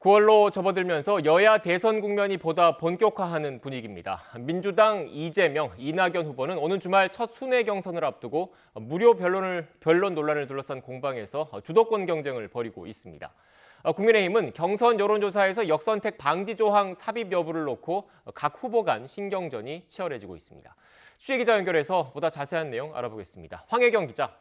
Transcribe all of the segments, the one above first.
9월로 접어들면서 여야 대선 국면이 보다 본격화하는 분위기입니다. 민주당 이재명, 이낙연 후보는 오는 주말 첫 순회 경선을 앞두고 무료 변론 논란을 둘러싼 공방에서 주도권 경쟁을 벌이고 있습니다. 국민의힘은 경선 여론조사에서 역선택 방지 조항 삽입 여부를 놓고 각 후보 간 신경전이 치열해지고 있습니다. 취재기자 연결해서 보다 자세한 내용 알아보겠습니다. 황혜경 기자.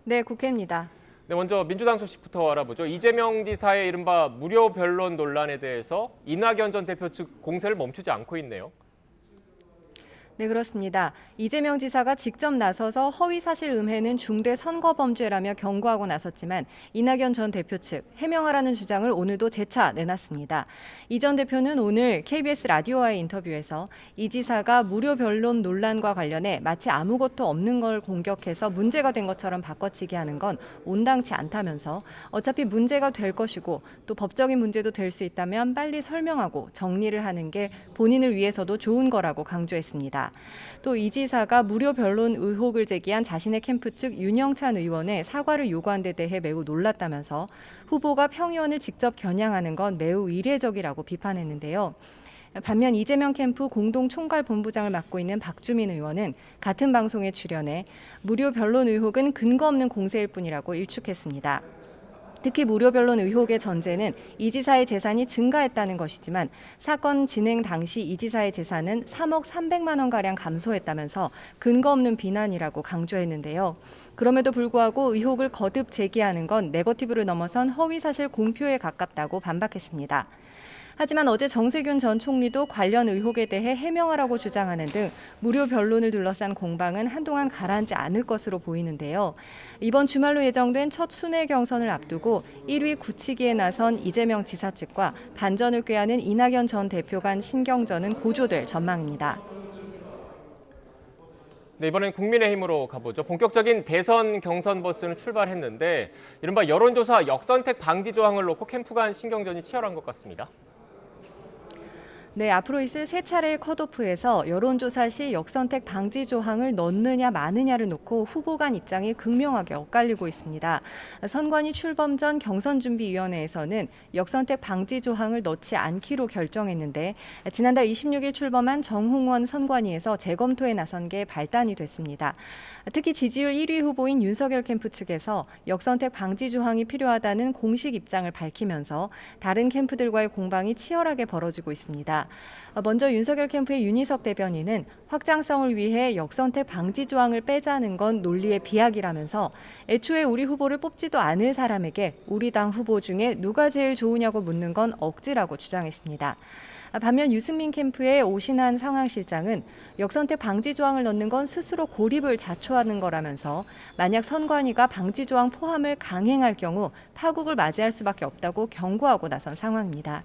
네, 국회입니다. 네, 먼저 민주당 소식부터 알아보죠. 이재명 지사의 이른바 무료 변론 논란에 대해서 이낙연 전 대표 측 공세를 멈추지 않고 있네요. 네, 그렇습니다. 이재명 지사가 직접 나서서 허위사실 음해는 중대 선거범죄라며 경고하고 나섰지만 이낙연 전 대표 측 해명하라는 주장을 오늘도 재차 내놨습니다. 이 전 대표는 오늘 KBS 라디오와의 인터뷰에서 이 지사가 무료 변론 논란과 관련해 마치 아무것도 없는 걸 공격해서 문제가 된 것처럼 바꿔치기 하는 건 온당치 않다면서 어차피 문제가 될 것이고 또 법적인 문제도 될 수 있다면 빨리 설명하고 정리를 하는 게 본인을 위해서도 좋은 거라고 강조했습니다. 또 이 지사가 무료 변론 의혹을 제기한 자신의 캠프 측 윤영찬 의원의 사과를 요구한 데 대해 매우 놀랐다면서 후보가 평의원을 직접 겨냥하는 건 매우 이례적이라고 비판했는데요. 반면 이재명 캠프 공동총괄본부장을 맡고 있는 박주민 의원은 같은 방송에 출연해 무료 변론 의혹은 근거 없는 공세일 뿐이라고 일축했습니다. 특히 무료 변론 의혹의 전제는 이 지사의 재산이 증가했다는 것이지만 사건 진행 당시 이 지사의 재산은 3억 300만 원가량 감소했다면서 근거 없는 비난이라고 강조했는데요. 그럼에도 불구하고 의혹을 거듭 제기하는 건 네거티브를 넘어선 허위사실 공표에 가깝다고 반박했습니다. 하지만 어제 정세균 전 총리도 관련 의혹에 대해 해명하라고 주장하는 등 무료 변론을 둘러싼 공방은 한동안 가라앉지 않을 것으로 보이는데요. 이번 주말로 예정된 첫 순회 경선을 앞두고 1위 굳히기에 나선 이재명 지사 측과 반전을 꾀하는 이낙연 전 대표 간 신경전은 고조될 전망입니다. 네, 이번엔 국민의힘으로 가보죠. 본격적인 대선 경선 버스는 출발했는데 이른바 여론조사 역선택 방지 조항을 놓고 캠프 간 신경전이 치열한 것 같습니다. 네, 앞으로 있을 세 차례의 컷오프에서 여론조사 시 역선택 방지 조항을 넣느냐 마느냐를 놓고 후보 간 입장이 극명하게 엇갈리고 있습니다. 선관위 출범 전 경선준비위원회에서는 역선택 방지 조항을 넣지 않기로 결정했는데 지난달 26일 출범한 정홍원 선관위에서 재검토에 나선 게 발단이 됐습니다. 특히 지지율 1위 후보인 윤석열 캠프 측에서 역선택 방지 조항이 필요하다는 공식 입장을 밝히면서 다른 캠프들과의 공방이 치열하게 벌어지고 있습니다. 먼저 윤석열 캠프의 윤희석 대변인은 확장성을 위해 역선택 방지 조항을 빼자는 건 논리의 비약이라면서 애초에 우리 후보를 뽑지도 않을 사람에게 우리 당 후보 중에 누가 제일 좋으냐고 묻는 건 억지라고 주장했습니다. 반면 유승민 캠프의 오신환 상황실장은 역선택 방지 조항을 넣는 건 스스로 고립을 자초하는 거라면서 만약 선관위가 방지 조항 포함을 강행할 경우 파국을 맞이할 수밖에 없다고 경고하고 나선 상황입니다.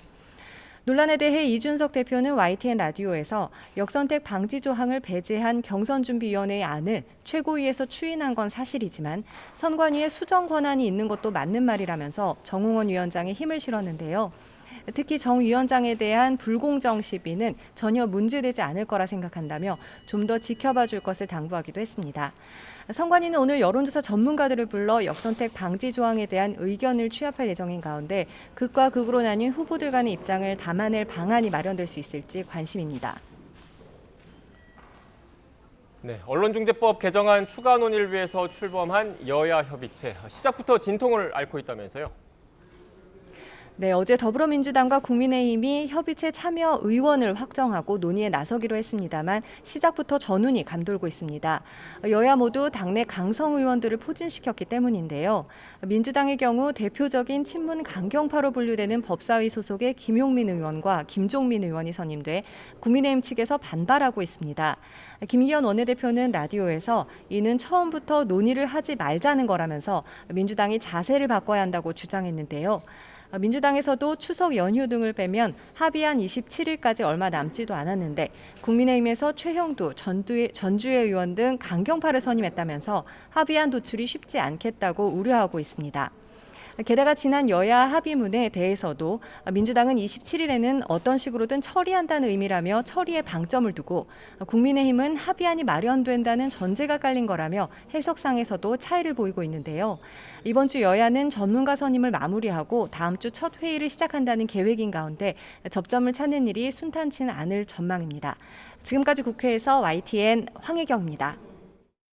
논란에 대해 이준석 대표는 YTN 라디오에서 역선택 방지 조항을 배제한 경선준비위원회의 안을 최고위에서 추인한 건 사실이지만 선관위에 수정 권한이 있는 것도 맞는 말이라면서 정홍원 위원장에 힘을 실었는데요. 특히 정 위원장에 대한 불공정 시비는 전혀 문제되지 않을 거라 생각한다며 좀 더 지켜봐 줄 것을 당부하기도 했습니다. 선관위는 오늘 여론조사 전문가들을 불러 역선택 방지 조항에 대한 의견을 취합할 예정인 가운데 극과 극으로 나뉜 후보들 간의 입장을 담아낼 방안이 마련될 수 있을지 관심입니다. 네, 언론중재법 개정안 추가 논의를 위해서 출범한 여야 협의체. 시작부터 진통을 앓고 있다면서요? 네, 어제 더불어민주당과 국민의힘이 협의체 참여 의원을 확정하고 논의에 나서기로 했습니다만 시작부터 전운이 감돌고 있습니다. 여야 모두 당내 강성 의원들을 포진시켰기 때문인데요. 민주당의 경우 대표적인 친문 강경파로 분류되는 법사위 소속의 김용민 의원과 김종민 의원이 선임돼 국민의힘 측에서 반발하고 있습니다. 김기현 원내대표는 라디오에서 이는 처음부터 논의를 하지 말자는 거라면서 민주당이 자세를 바꿔야 한다고 주장했는데요. 민주당에서도 추석 연휴 등을 빼면 합의한 27일까지 얼마 남지도 않았는데 국민의힘에서 최형두, 전주혜 의원 등 강경파를 선임했다면서 합의안 도출이 쉽지 않겠다고 우려하고 있습니다. 게다가 지난 여야 합의문에 대해서도 민주당은 27일에는 어떤 식으로든 처리한다는 의미라며 처리에 방점을 두고, 국민의힘은 합의안이 마련된다는 전제가 깔린 거라며 해석상에서도 차이를 보이고 있는데요. 이번 주 여야는 전문가 선임을 마무리하고 다음 주 첫 회의를 시작한다는 계획인 가운데 접점을 찾는 일이 순탄치는 않을 전망입니다. 지금까지 국회에서 YTN 황혜경입니다.